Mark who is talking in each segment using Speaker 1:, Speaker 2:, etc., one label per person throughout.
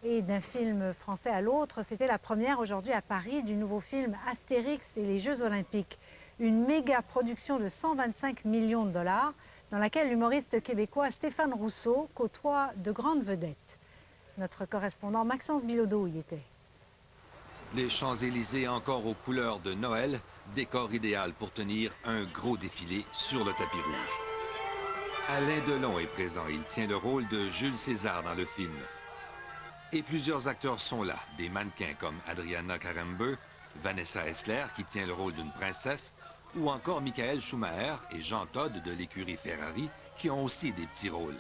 Speaker 1: Et d'un film français à l'autre, c'était la première aujourd'hui à Paris du nouveau film Astérix et les Jeux Olympiques. Une méga production de 125 millions de dollars dans laquelle l'humoriste québécois Stéphane Rousseau côtoie de grandes vedettes. Notre correspondant Maxence Bilodeau y était.
Speaker 2: Les Champs-Élysées encore aux couleurs de Noël, décor idéal pour tenir un gros défilé sur le tapis rouge. Alain Delon est présent, il tient le rôle de Jules César dans le film. Et plusieurs acteurs sont là, des mannequins comme Adriana Karembeu, Vanessa Hessler qui tient le rôle d'une princesse, ou encore Michael Schumacher et Jean Todt de l'écurie Ferrari qui ont aussi des petits rôles.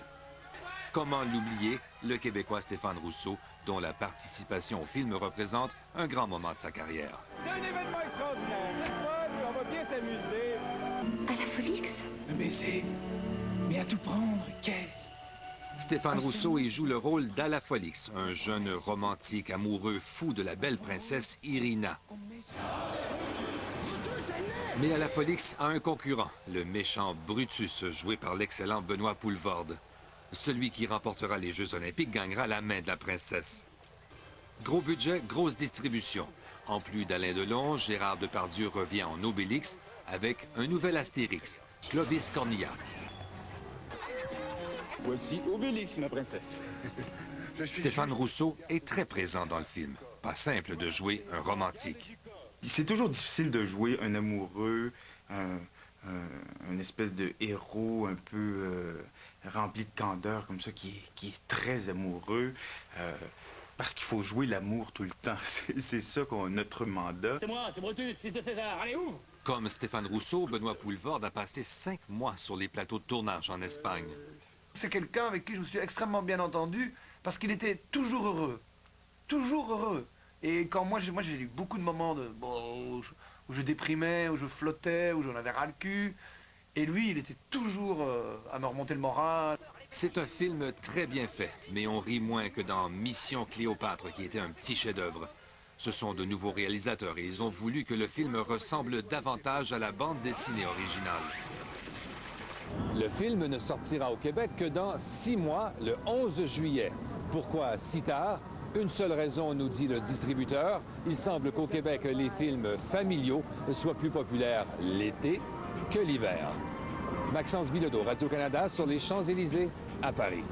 Speaker 2: Comment l'oublier, le Québécois Stéphane Rousseau, dont la participation au film représente un grand moment de sa carrière.
Speaker 3: C'est un événement extraordinaire, c'est le fun, on va bien s'amuser.
Speaker 4: À la Folix?
Speaker 3: Un baiser, mais à tout prendre, qu'est-ce?
Speaker 2: Stéphane Rousseau y joue le rôle d'Alafolix, un jeune romantique amoureux fou de la belle princesse Irina. Mais Alafolix a un concurrent, le méchant Brutus, joué par l'excellent Benoît Poulvorde. Celui qui remportera les Jeux Olympiques gagnera la main de la princesse. Gros budget, grosse distribution. En plus d'Alain Delon, Gérard Depardieu revient en Obélix avec un nouvel Astérix, Clovis Cornillac.
Speaker 3: Voici Obélix, ma princesse.
Speaker 2: Stéphane Rousseau est très présent dans le film. Pas simple de jouer un romantique.
Speaker 5: C'est toujours difficile de jouer un amoureux, une espèce de héros un peu rempli de candeur comme ça, qui est très amoureux, parce qu'il faut jouer l'amour tout le temps. C'est ça notre mandat.
Speaker 3: C'est moi, c'est Brutus, fils de César, allez où?
Speaker 2: Comme Stéphane Rousseau, Benoît Poulvorde a passé 5 mois sur les plateaux de tournage en Espagne.
Speaker 6: C'est quelqu'un avec qui je me suis extrêmement bien entendu parce qu'il était toujours heureux. Toujours heureux. Et quand moi j'ai eu beaucoup de moments où je déprimais, où je flottais, où j'en avais ras le cul. Et lui, il était toujours à me remonter le moral.
Speaker 2: C'est un film très bien fait, mais on rit moins que dans Mission Cléopâtre, qui était un petit chef-d'œuvre. Ce sont de nouveaux réalisateurs et ils ont voulu que le film ressemble davantage à la bande dessinée originale. Le film ne sortira au Québec que dans 6 mois, le 11 juillet. Pourquoi si tard? Une seule raison, nous dit le distributeur. Il semble qu'au Québec, les films familiaux soient plus populaires l'été que l'hiver. Maxence Bilodeau, Radio-Canada, sur les Champs-Élysées, à Paris.